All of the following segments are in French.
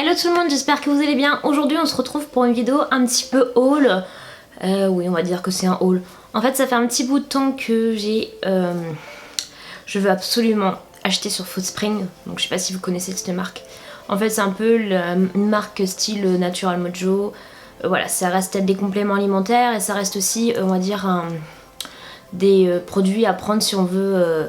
Hello tout le monde, j'espère que vous allez bien. Aujourd'hui on se retrouve pour une vidéo un petit peu haul. Oui, on va dire que c'est un haul. En fait ça fait un petit bout de temps que je veux absolument acheter sur Foodspring. Donc je sais pas si vous connaissez cette marque. En fait c'est un peu une marque style Natural Mojo. Voilà, ça reste des compléments alimentaires et ça reste aussi, on va dire, des produits à prendre si on veut...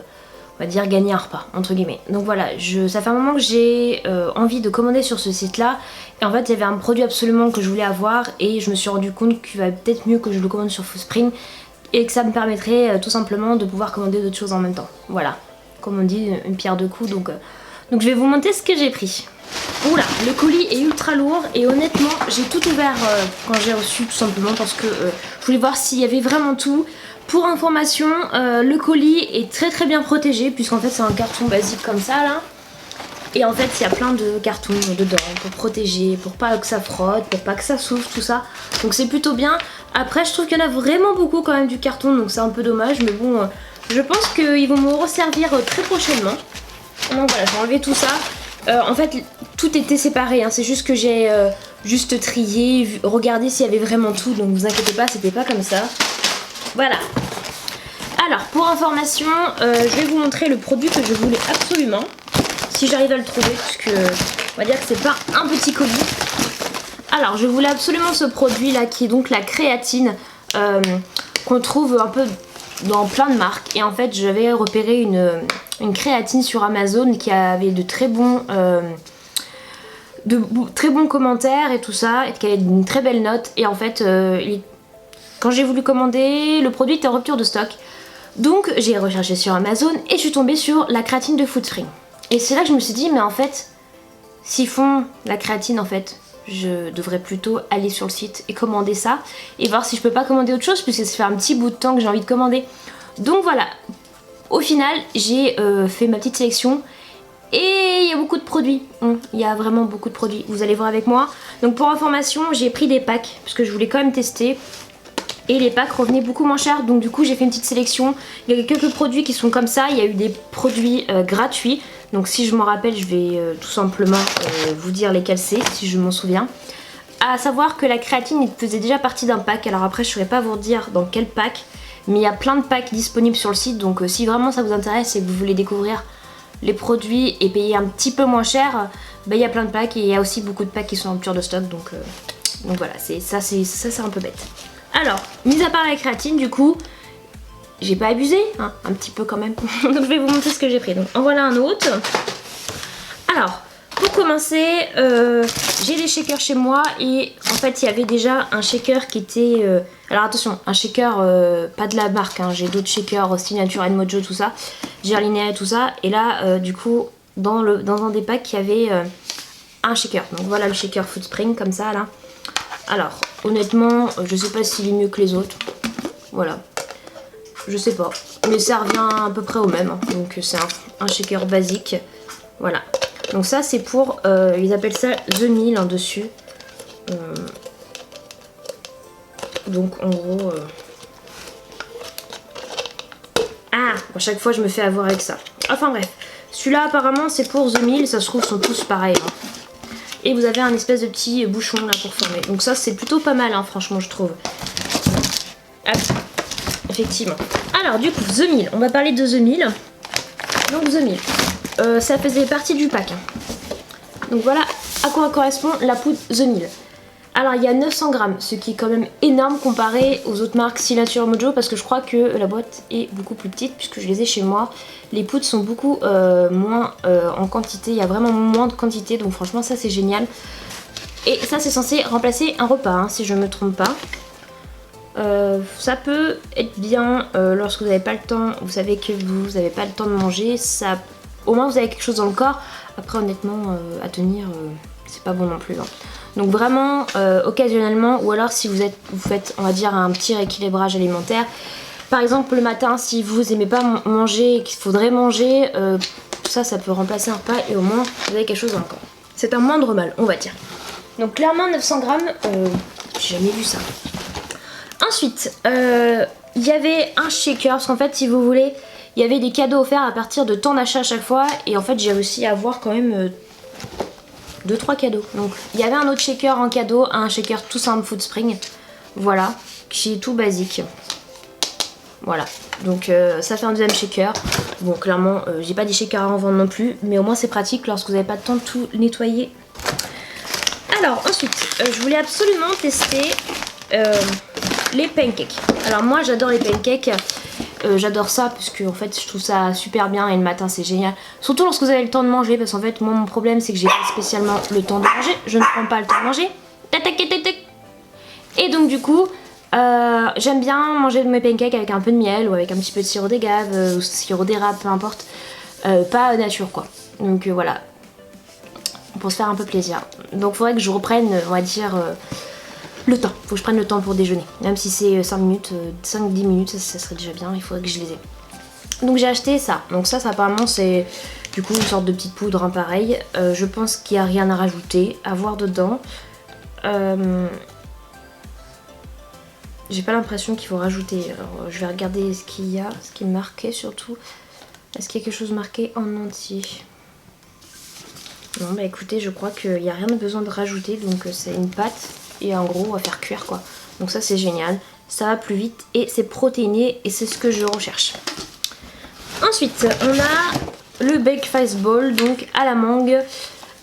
on va dire gagner un repas, entre guillemets. Donc voilà, ça fait un moment que j'ai envie de commander sur ce site là. Et en fait il y avait un produit absolument que je voulais avoir. Et je me suis rendu compte qu'il va peut-être mieux que je le commande sur Foodspring. Et que ça me permettrait tout simplement de pouvoir commander d'autres choses en même temps. Voilà, comme on dit, une pierre deux coups. Donc je vais vous montrer ce que j'ai pris. Oula, le colis est ultra lourd. Et honnêtement j'ai tout ouvert quand j'ai reçu, tout simplement parce que je voulais voir s'il y avait vraiment tout. Pour information, le colis est très bien protégé puisqu'en fait c'est un carton basique comme ça là. Et en fait il y a plein de cartons dedans pour protéger, pour pas que ça frotte, pour pas que ça souffle, tout ça. Donc c'est plutôt bien. Après je trouve qu'il y en a vraiment beaucoup quand même du carton, donc c'est un peu dommage. Mais bon, je pense qu'ils vont me resservir très prochainement. Donc voilà, j'ai enlevé tout ça. En fait tout était séparé, hein. C'est juste que j'ai juste trié, regardé s'il y avait vraiment tout. Donc vous inquiétez pas, c'était pas comme ça. Voilà. Alors pour information, je vais vous montrer le produit que je voulais absolument. Si j'arrive à le trouver, puisque on va dire que c'est pas un petit colis. Alors je voulais absolument ce produit là qui est donc la créatine, qu'on trouve un peu dans plein de marques. Et en fait j'avais repéré une créatine sur Amazon qui avait de très bons commentaires et tout ça, et qui avait une très belle note. Et en fait quand j'ai voulu commander, le produit était en rupture de stock. Donc j'ai recherché sur Amazon et je suis tombée sur la créatine de Foodspring. Et c'est là que je me suis dit, mais en fait, s'ils font la créatine, en fait, je devrais plutôt aller sur le site et commander ça. Et voir si je peux pas commander autre chose, puisque ça fait un petit bout de temps que j'ai envie de commander. Donc voilà, au final, j'ai fait ma petite sélection. Et il y a beaucoup de produits, il y a vraiment beaucoup de produits, vous allez voir avec moi. Donc pour information, j'ai pris des packs, parce que je voulais quand même tester. Et les packs revenaient beaucoup moins cher, donc du coup j'ai fait une petite sélection. Il y a quelques produits qui sont comme ça, il y a eu des produits gratuits. Donc si je m'en rappelle, je vais tout simplement vous dire lesquels c'est, si je m'en souviens. À savoir que la créatine faisait déjà partie d'un pack, alors après je ne saurais pas vous dire dans quel pack. Mais il y a plein de packs disponibles sur le site, donc si vraiment ça vous intéresse et que vous voulez découvrir les produits et payer un petit peu moins cher, bah, il y a plein de packs et il y a aussi beaucoup de packs qui sont en rupture de stock, donc voilà, ça c'est un peu bête. Alors, mis à part la créatine, du coup, j'ai pas abusé, hein, un petit peu quand même. Donc je vais vous montrer ce que j'ai pris. Donc en voilà un autre. Alors, pour commencer, j'ai des shakers chez moi et en fait il y avait déjà un shaker qui était... alors attention, un shaker pas de la marque, hein, j'ai d'autres shakers, style Natural Mojo, tout ça, Gerlinia et tout ça. Et là, du coup, dans un des packs, il y avait un shaker. Donc voilà le shaker Foodspring comme ça là. Alors, honnêtement, je sais pas s'il est mieux que les autres. Voilà. Je sais pas. Mais ça revient à peu près au même. Hein. Donc c'est un shaker basique. Voilà. Donc ça c'est pour... ils appellent ça The Meal en dessus. Donc en gros... Ah, à chaque fois je me fais avoir avec ça. Enfin bref. Celui-là apparemment c'est pour The Meal. Ça se trouve ils sont tous pareils. Hein. Et vous avez un espèce de petit bouchon là pour fermer. Donc ça c'est plutôt pas mal, hein, franchement je trouve. Ah, effectivement. Alors du coup The Meal, on va parler de The Meal. Donc The Meal, ça faisait partie du pack. Hein. Donc voilà à quoi correspond la poudre The Meal. Alors il y a 900 grammes, ce qui est quand même énorme comparé aux autres marques Signature Mojo, parce que je crois que la boîte est beaucoup plus petite puisque je les ai chez moi. Les poudres sont beaucoup moins en quantité, il y a vraiment moins de quantité, donc franchement ça c'est génial. Et ça c'est censé remplacer un repas, hein, si je ne me trompe pas. Ça peut être bien lorsque vous n'avez pas le temps, vous savez que vous n'avez pas le temps de manger, ça, au moins vous avez quelque chose dans le corps. Après honnêtement à tenir c'est pas bon non plus. Hein. Donc vraiment occasionnellement, ou alors si vous faites on va dire un petit rééquilibrage alimentaire. Par exemple le matin si vous aimez pas manger et qu'il faudrait manger, tout ça peut remplacer un repas et au moins vous avez quelque chose dans le corps. C'est un moindre mal on va dire. Donc clairement 900 grammes, j'ai jamais vu ça. Ensuite il y avait un shaker parce qu'en fait si vous voulez il y avait des cadeaux offerts à partir de tant d'achats à chaque fois. Et en fait j'ai réussi à avoir quand même 2-3 cadeaux. Donc il y avait un autre shaker en cadeau, un shaker tout simple Food Spring. Voilà, qui est tout basique. Voilà, donc ça fait un deuxième shaker. Bon, clairement, j'ai pas des shakers à en vendre non plus, mais au moins c'est pratique lorsque vous n'avez pas le temps de tout nettoyer. Alors ensuite, je voulais absolument tester les pancakes. Alors moi j'adore les pancakes. J'adore ça parce que en fait je trouve ça super bien et le matin c'est génial. Surtout lorsque vous avez le temps de manger, parce qu'en fait moi mon problème c'est que j'ai pas spécialement le temps de manger. Je ne prends pas le temps de manger. Et donc du coup j'aime bien manger mes pancakes avec un peu de miel ou avec un petit peu de sirop d'agave ou sirop d'érable, peu importe. Pas nature quoi. Donc voilà. Pour se faire un peu plaisir. Donc il faudrait que je reprenne, on va dire, le temps. Faut que je prenne le temps pour déjeuner. Même si c'est 5 minutes, 5-10 minutes, ça serait déjà bien. Il faudrait que je les ai. Donc j'ai acheté ça. Donc ça apparemment c'est du coup une sorte de petite poudre, hein, pareil. Je pense qu'il n'y a rien à rajouter, à voir dedans. J'ai pas l'impression qu'il faut rajouter. Alors je vais regarder ce qu'il y a, ce qui est marqué surtout. Est-ce qu'il y a quelque chose marqué en entier? Non bah écoutez, je crois qu'il n'y a rien de besoin de rajouter. Donc c'est une pâte et en gros à faire cuire quoi. Donc ça c'est génial. Ça va plus vite et c'est protéiné et c'est ce que je recherche. Ensuite on a le breakfast bowl, donc à la mangue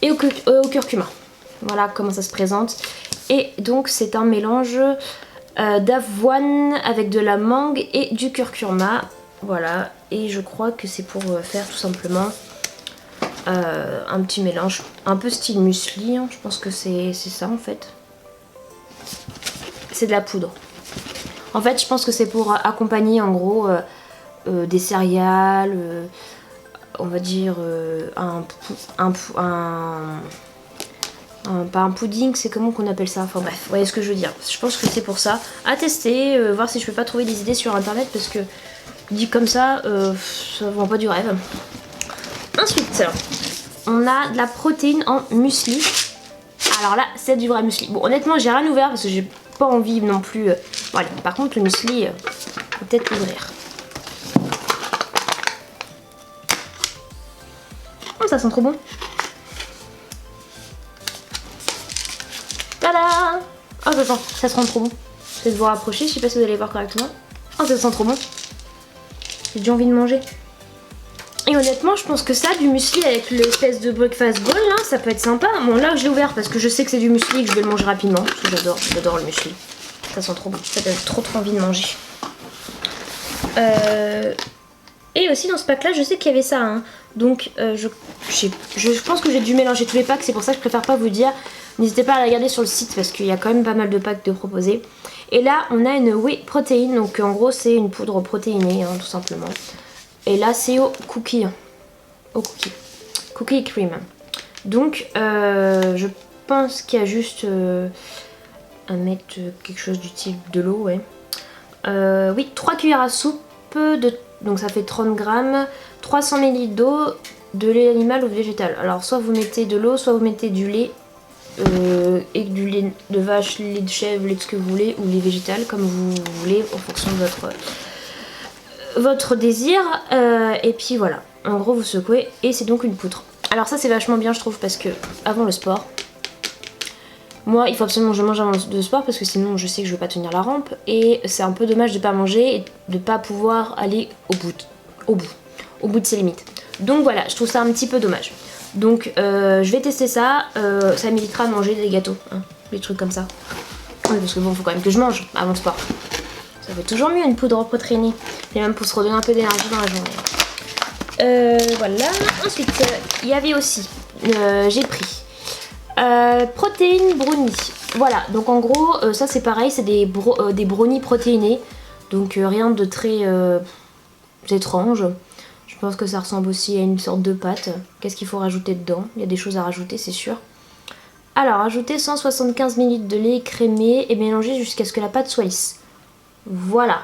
et au curcuma. Voilà comment ça se présente. Et donc c'est un mélange d'avoine avec de la mangue et du curcuma. Voilà, et je crois que c'est pour faire tout simplement un petit mélange un peu style muesli, hein. Je pense que c'est ça en fait. C'est de la poudre. En fait je pense que c'est pour accompagner en gros des céréales, on va dire pas un pudding, c'est comment qu'on appelle ça, enfin bref, vous voyez ce que je veux dire. Je pense que c'est pour ça. À tester, voir si je peux pas trouver des idées sur internet parce que dit comme ça, ça vend pas du rêve. Ensuite, on a de la protéine en muesli. Alors là, c'est du vrai muesli. Bon, honnêtement, j'ai rien ouvert parce que j'ai pas envie non plus. Voilà. Par contre, le muesli, peut-être l'ouvrir. Oh, ça sent trop bon. Tada! Oh, ça sent trop bon. Je vais devoir approcher, je sais pas si vous allez voir correctement. Oh, ça sent trop bon. J'ai déjà envie de manger. Et honnêtement, je pense que ça, du muesli avec l'espèce de breakfast bowl, là, ça peut être sympa. Bon, là, je l'ai ouvert parce que je sais que c'est du muesli et que je vais le manger rapidement. Parce que j'adore le muesli. Ça sent trop bon. Ça donne trop envie de manger. Et aussi, dans ce pack-là, je sais qu'il y avait ça. Hein. Donc, je pense que j'ai dû mélanger tous les packs. C'est pour ça que je préfère pas vous dire. N'hésitez pas à la regarder sur le site parce qu'il y a quand même pas mal de packs de proposer. Et là, on a une whey protein. Donc, en gros, c'est une poudre protéinée, hein, tout simplement. Et là c'est au cookie. Cookie cream. Donc je pense qu'il y a juste à mettre quelque chose du type de l'eau, ouais. Oui, 3 cuillères à soupe donc ça fait 30 grammes, 300 ml d'eau, de lait animal ou végétal. Alors soit vous mettez de l'eau, soit vous mettez du lait et du lait de vache, lait de chèvre, lait de ce que vous voulez, ou lait végétal comme vous voulez en fonction de votre désir, et puis voilà, en gros vous secouez et c'est donc une poudre. Alors ça c'est vachement bien je trouve parce que avant le sport, moi il faut absolument que je mange avant le sport parce que sinon je sais que je vais pas tenir la rampe et c'est un peu dommage de pas manger et de pas pouvoir aller au bout de ses limites. Donc voilà, je trouve ça un petit peu dommage. Donc je vais tester ça, ça m'évitera de manger des gâteaux, hein, des trucs comme ça. Oui, parce que bon, faut quand même que je mange avant le sport. Ça fait toujours mieux une poudre protéinée. Et même pour se redonner un peu d'énergie dans la journée. Voilà. Ensuite, il y avait aussi, j'ai pris protéines brownies. Voilà, donc en gros, ça c'est pareil, c'est des brownies protéinés. Donc rien de très étrange. Je pense que ça ressemble aussi à une sorte de pâte. Qu'est-ce qu'il faut rajouter dedans? Il y a des choses à rajouter, c'est sûr. Alors, ajouter 175 ml de lait crémé et mélanger jusqu'à ce que la pâte soit lisse. Voilà.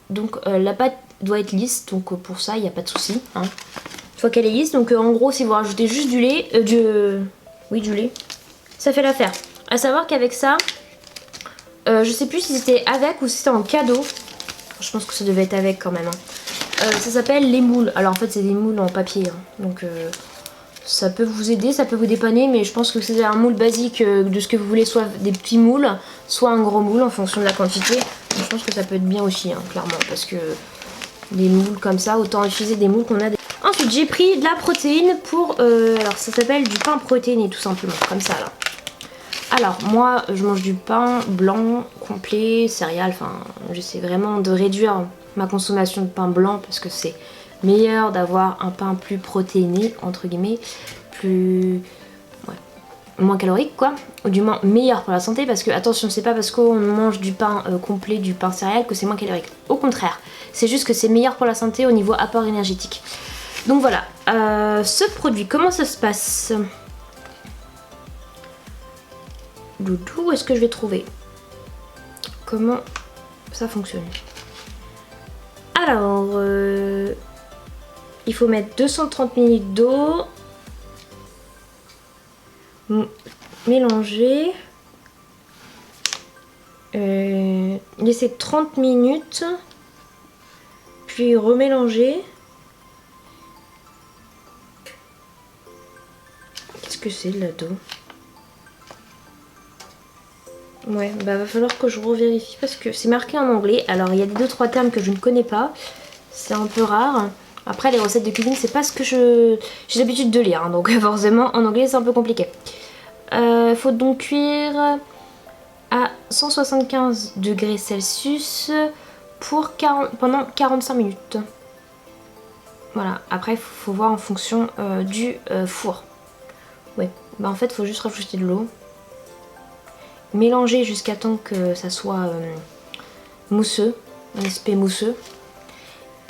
Donc la pâte doit être lisse, donc pour ça il n'y a pas de souci. Hein. Une fois qu'elle est lisse, donc en gros si vous rajoutez juste du lait, du lait, ça fait l'affaire. À savoir qu'avec ça, je sais plus si c'était avec ou si c'était en cadeau. Je pense que ça devait être avec quand même. Hein. Ça s'appelle les moules. Alors en fait c'est des moules en papier, hein. Donc Ça peut vous aider, ça peut vous dépanner, mais je pense que c'est un moule basique de ce que vous voulez, soit des petits moules, soit un gros moule en fonction de la quantité. Je pense que ça peut être bien aussi, hein, clairement, parce que des moules comme ça, autant utiliser des moules qu'on a. Ensuite, j'ai pris de la protéine pour... alors, ça s'appelle du pain protéiné, tout simplement, comme ça, là. Alors, moi, je mange du pain blanc, complet, céréales, enfin, j'essaie vraiment de réduire ma consommation de pain blanc, parce que c'est meilleur d'avoir un pain plus protéiné, entre guillemets, plus... ouais, moins calorique, quoi, ou du moins meilleur pour la santé, parce que, attention, c'est pas parce qu'on mange du pain complet, du pain céréal, que c'est moins calorique. Au contraire, c'est juste que c'est meilleur pour la santé au niveau apport énergétique. Donc voilà, ce produit, comment ça se passe? Où est-ce que je vais trouver? Comment ça fonctionne? Alors, il faut mettre 230 ml d'eau, mélanger, laisser 30 minutes, puis remélanger. Qu'est-ce que c'est là-dedans? Ouais, bah va falloir que je revérifie parce que c'est marqué en anglais. Alors il y a des 2-3 termes que je ne connais pas. C'est un peu rare. Après les recettes de cuisine c'est pas ce que j'ai l'habitude de lire. Hein, donc forcément en anglais c'est un peu compliqué. Faut donc cuire à 175 degrés Celsius pour pendant 45 minutes. Voilà, après il faut voir en fonction du four. Ouais, bah en fait il faut juste rajouter de l'eau. Mélanger jusqu'à temps que ça soit mousseux, un aspect mousseux.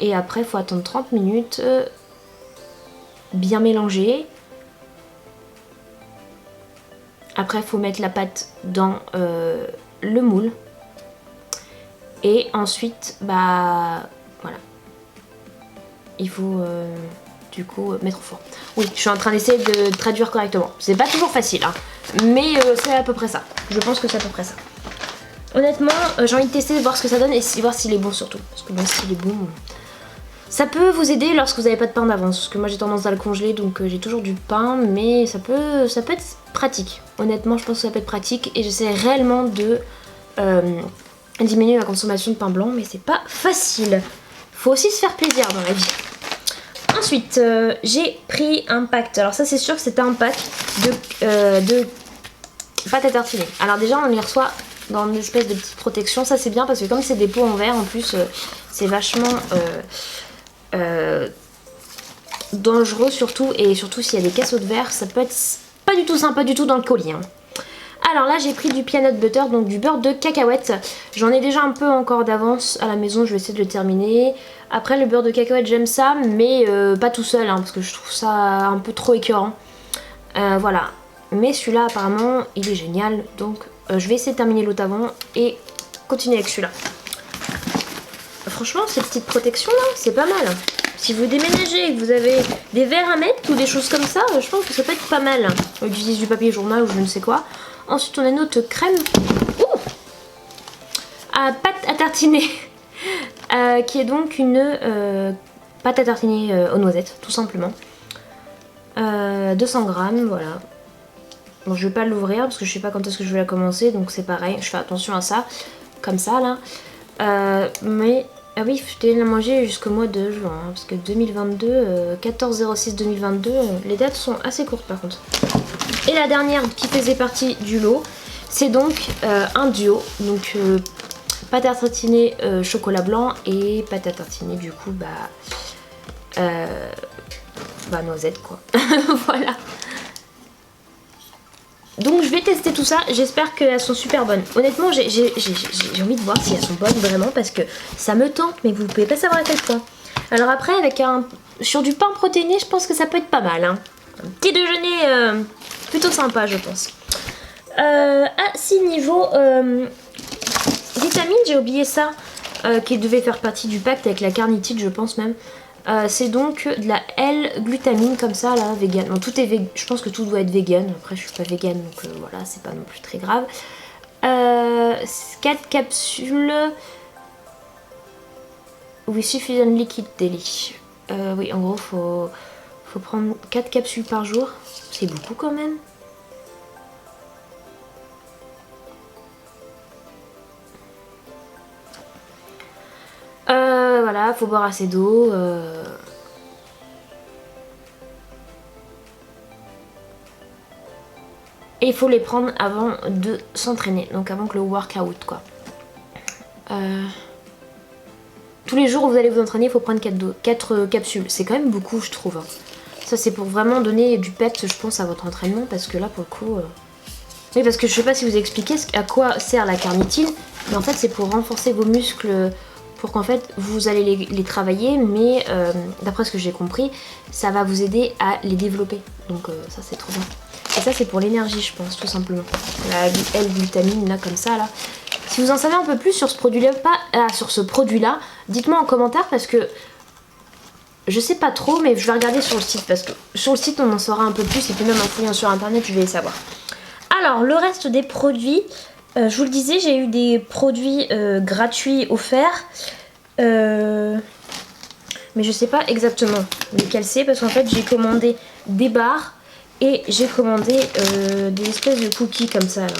Et après, il faut attendre 30 minutes, bien mélanger. Après, il faut mettre la pâte dans le moule. Et ensuite, bah voilà. Il faut du coup mettre au four. Oui, je suis en train d'essayer de traduire correctement. C'est pas toujours facile, hein, mais c'est à peu près ça. Je pense que c'est à peu près ça. Honnêtement, j'ai envie de tester, voir ce que ça donne et voir s'il est bon surtout. Parce que bon, s'il est bon, ça peut vous aider lorsque vous n'avez pas de pain d'avance. Parce que moi j'ai tendance à le congeler, donc j'ai toujours du pain, mais ça peut être pratique. Honnêtement, je pense que ça peut être pratique et j'essaie réellement de diminuer ma consommation de pain blanc, mais c'est pas facile. Faut aussi se faire plaisir dans la vie. Ensuite, j'ai pris un pack. Alors ça c'est sûr que c'était un pack de pâte à tartiner. Alors déjà on les reçoit dans une espèce de petite protection. Ça c'est bien parce que comme c'est des pots en verre en plus c'est vachement dangereux surtout. Et surtout s'il y a des casseaux de verre ça peut être pas du tout sympa du tout dans le colis. Hein. Alors là j'ai pris du peanut butter, donc du beurre de cacahuète. J'en ai déjà un peu encore d'avance à la maison, je vais essayer de le terminer. Après le beurre de cacahuète j'aime ça, mais pas tout seul, hein, parce que je trouve ça un peu trop écœurant. Voilà, mais celui-là apparemment il est génial, donc je vais essayer de terminer l'autre avant et continuer avec celui-là. Franchement cette petite protection là, c'est pas mal. Si vous déménagez et que vous avez des verres à mettre ou des choses comme ça, je pense que ça peut être pas mal. J'utilise du papier journal ou je ne sais quoi. Ensuite on a notre crème à pâte à tartiner qui est donc une pâte à tartiner aux noisettes tout simplement. 200 grammes, voilà. Bon je vais pas l'ouvrir parce que je sais pas quand est-ce que je vais la commencer, donc c'est pareil, je fais attention à ça, comme ça là. Mais ah oui, je devais la manger jusqu'au mois de juin, hein, parce que 2022, 14/06/2022, les dates sont assez courtes par contre. Et la dernière qui faisait partie du lot, c'est donc un duo, donc pâte à tartiner chocolat blanc et pâte à tartiner du coup noisette quoi. Voilà. Donc je vais tester tout ça, j'espère qu'elles sont super bonnes. Honnêtement j'ai envie de voir si elles sont bonnes vraiment parce que ça me tente, mais vous ne pouvez pas savoir à quel point. Alors après avec sur du pain protéiné je pense que ça peut être pas mal. Hein. Un petit déjeuner plutôt sympa je pense. Si niveau vitamines, j'ai oublié ça, qui devait faire partie du pacte avec la carnitine je pense même. C'est donc de la L-glutamine comme ça là, vegan. Bon, tout est je pense que tout doit être vegan. Après je suis pas vegan donc voilà, c'est pas non plus très grave. 4 capsules with sufficient liquid daily. Oui en gros faut Faut prendre 4 capsules par jour. C'est beaucoup quand même. Voilà, faut boire assez d'eau. Et il faut les prendre avant de s'entraîner, donc avant que le workout quoi. Tous les jours où vous allez vous entraîner, il faut prendre 4 capsules. C'est quand même beaucoup je trouve. Hein. Ça c'est pour vraiment donner du peps je pense à votre entraînement parce que là pour le coup... Oui parce que je sais pas si vous expliquez à quoi sert la carnitine, mais en fait c'est pour renforcer vos muscles pour qu'en fait vous allez les travailler, mais d'après ce que j'ai compris, ça va vous aider à les développer. Donc ça c'est trop bien. Et ça c'est pour l'énergie je pense tout simplement. La L-glutamine là comme ça là. Si vous en savez un peu plus sur ce produit-là, dites-moi en commentaire parce que je sais pas trop mais je vais regarder sur le site parce que sur le site on en saura un peu plus et puis même en fouillant sur internet je vais les savoir. Alors le reste des produits, je vous le disais j'ai eu des produits gratuits offerts mais je sais pas exactement lesquels c'est parce qu'en fait j'ai commandé des barres et j'ai commandé des espèces de cookies comme ça là.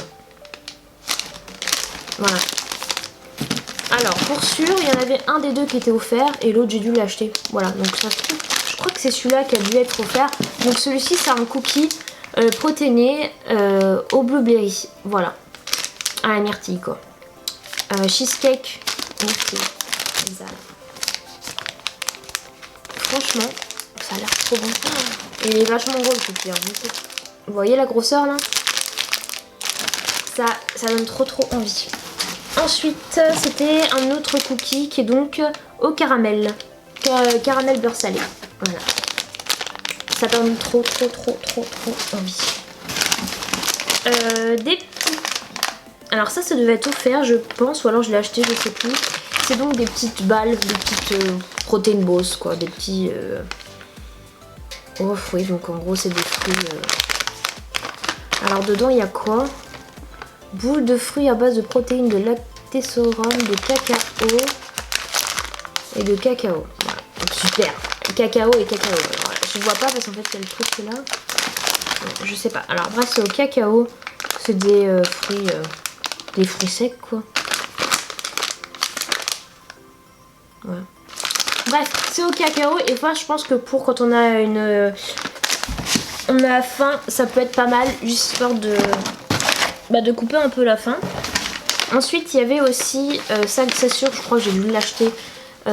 Voilà. Alors pour sûr il y en avait un des deux qui était offert et l'autre j'ai dû l'acheter. Voilà donc ça, je crois que c'est celui-là qui a dû être offert. Donc celui-ci c'est un cookie protéiné au blueberry. Voilà. À la myrtille quoi. Cheesecake myrtille. Exact. Franchement ça a l'air trop bon. Et il est vachement gros le cookie. Hein. Vous voyez la grosseur là? Ça donne trop envie. Ensuite, c'était un autre cookie qui est donc au caramel. Caramel beurre salé. Voilà. Ça donne trop envie. Des petits... Alors ça devait être offert, je pense, ou alors je l'ai acheté, je sais plus. C'est donc des petites balles, des petites protein balls, quoi. Des petits... Oh oui, donc en gros c'est des fruits... Alors dedans il y a quoi? Boules de fruits à base de protéines de lactésorum, de cacao et de cacao. Voilà. Donc, super. Cacao et cacao. Voilà. Je vois pas parce qu'en fait il y a le truc là. Je sais pas. Alors bref c'est au cacao. C'est des fruits secs quoi. Voilà. Bref c'est au cacao et moi je pense que pour quand on a on a faim ça peut être pas mal juste histoire de couper un peu la faim. Ensuite il y avait aussi, ça c'est sûr je crois que j'ai dû l'acheter,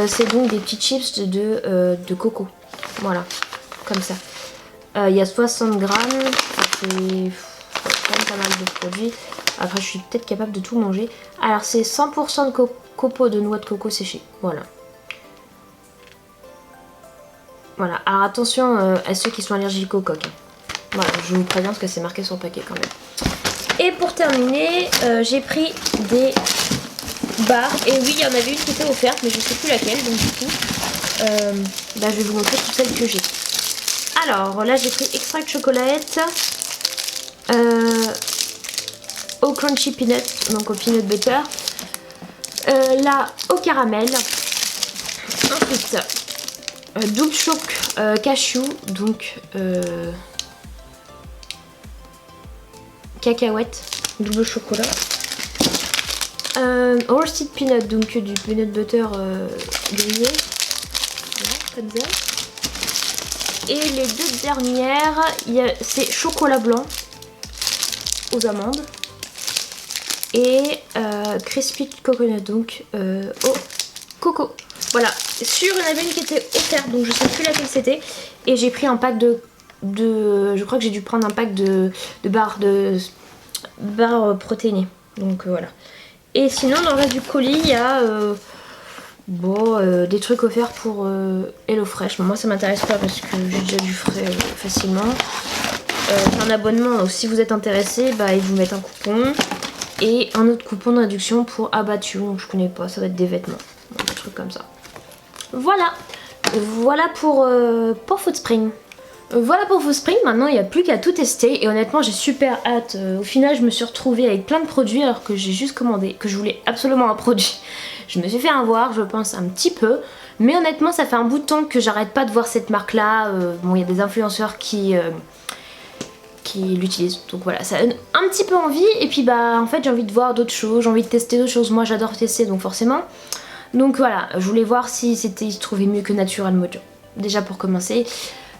c'est donc des petits chips de coco. Voilà, comme ça. Il y a 60 grammes, c'est quand même pas mal de produits. Après je suis peut-être capable de tout manger. Alors c'est 100% de copeaux de noix de coco séchées. Voilà. Voilà, alors attention à ceux qui sont allergiques au coq. Voilà, je vous préviens parce que c'est marqué sur le paquet quand même. Et pour terminer, j'ai pris des barres. Et oui, il y en avait une qui était offerte, mais je sais plus laquelle. Donc du coup, je vais vous montrer toutes celles que j'ai. Alors là, j'ai pris extrait de chocolate, au crunchy peanut, donc au peanut butter. Là, au caramel. Ensuite, double choc cashew, donc... cacahuètes, double chocolat. Roasted peanut, donc du peanut butter grillé. Voilà, comme ça. Et les deux dernières, c'est chocolat blanc aux amandes. Et crispy coconut, donc au coco. Voilà, sûr il y en avait une qui était offerte, donc je sais plus laquelle c'était. Et j'ai pris un pack je crois que j'ai dû prendre un pack de barres protéinées. Donc voilà. Et sinon dans le reste du colis il y a des trucs offerts pour HelloFresh. Bon, moi ça m'intéresse pas parce que j'ai déjà du frais facilement. C'est un abonnement, donc si vous êtes intéressé, ils vous mettent un coupon. Et un autre coupon d'induction pour abattu, donc je connais pas, ça va être des vêtements. Bon, des trucs comme ça. Voilà. Voilà pour Foodspring. Voilà pour Foodspring, maintenant il n'y a plus qu'à tout tester et honnêtement j'ai super hâte. Au final je me suis retrouvée avec plein de produits alors que j'ai juste commandé, que je voulais absolument un produit. Je me suis fait avoir je pense un petit peu, Mais honnêtement ça fait un bout de temps que j'arrête pas de voir cette marque là. Bon il y a des influenceurs qui l'utilisent, donc voilà, ça donne un petit peu envie. Et puis bah en fait j'ai envie de voir d'autres choses, j'ai envie de tester d'autres choses, moi j'adore tester donc forcément. Donc voilà, je voulais voir si il se trouvait mieux que Natural Mojo, déjà pour commencer.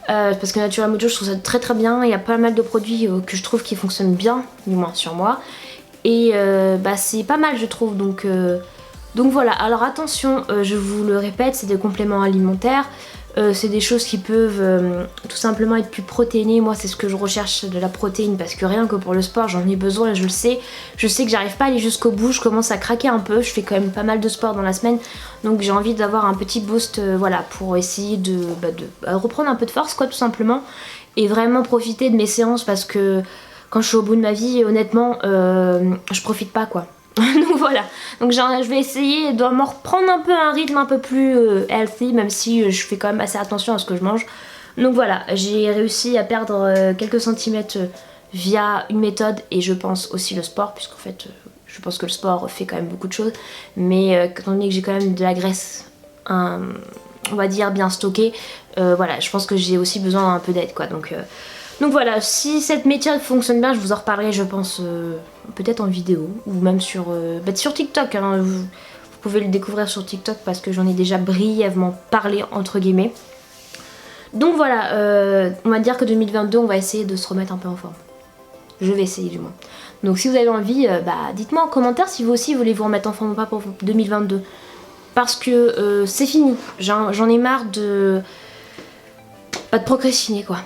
Parce que Natural Mojo je trouve ça très très bien, il y a pas mal de produits que je trouve qui fonctionnent bien, du moins sur moi. Et bah c'est pas mal je trouve, donc voilà. Alors attention, je vous le répète, c'est des compléments alimentaires. C'est des choses qui peuvent tout simplement être plus protéinées. Moi c'est ce que je recherche, de la protéine, parce que rien que pour le sport j'en ai besoin, je le sais. Je sais que j'arrive pas à aller jusqu'au bout, je commence à craquer un peu. Je fais quand même pas mal de sport dans la semaine, donc j'ai envie d'avoir un petit boost voilà, pour essayer de reprendre un peu de force quoi, tout simplement. Et vraiment profiter de mes séances, parce que quand je suis au bout de ma vie, honnêtement je profite pas quoi. Donc voilà, donc je vais essayer de me reprendre un peu un rythme un peu plus healthy, même si je fais quand même assez attention à ce que je mange. Donc voilà, j'ai réussi à perdre quelques centimètres via une méthode, et je pense aussi le sport, puisqu'en fait je pense que le sport fait quand même beaucoup de choses. Mais étant donné que j'ai quand même de la graisse, on va dire bien stockée, voilà, je pense que j'ai aussi besoin d'un peu d'aide quoi. Donc voilà, si cette méthode fonctionne bien, je vous en reparlerai je pense peut-être en vidéo, ou même sur TikTok, hein. Vous pouvez le découvrir sur TikTok parce que j'en ai déjà brièvement parlé entre guillemets. Donc voilà, on va dire que 2022 on va essayer de se remettre un peu en forme. Je vais essayer du moins. Donc si vous avez envie, dites-moi en commentaire si vous aussi voulez vous remettre en forme ou pas pour 2022. Parce que c'est fini, j'en ai marre de procrastiner quoi.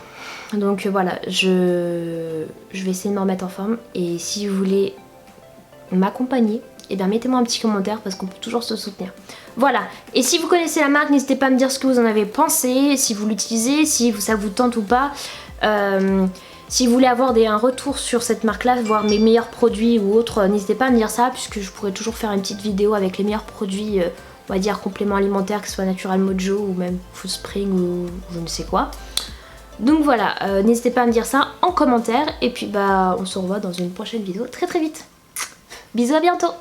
Donc voilà, je vais essayer de me remettre en forme. Et si vous voulez m'accompagner, eh bien mettez-moi un petit commentaire, parce qu'on peut toujours se soutenir. Voilà, et si vous connaissez la marque, n'hésitez pas à me dire ce que vous en avez pensé, si vous l'utilisez, si ça vous tente ou pas. Si vous voulez avoir un retour sur cette marque-là, voir mes meilleurs produits ou autres, n'hésitez pas à me dire ça, puisque je pourrais toujours faire une petite vidéo avec les meilleurs produits, on va dire compléments alimentaires, que ce soit Natural Mojo ou même Food Spring ou je ne sais quoi. Donc voilà, n'hésitez pas à me dire ça en commentaire, et puis on se revoit dans une prochaine vidéo très très vite. Bisous, à bientôt.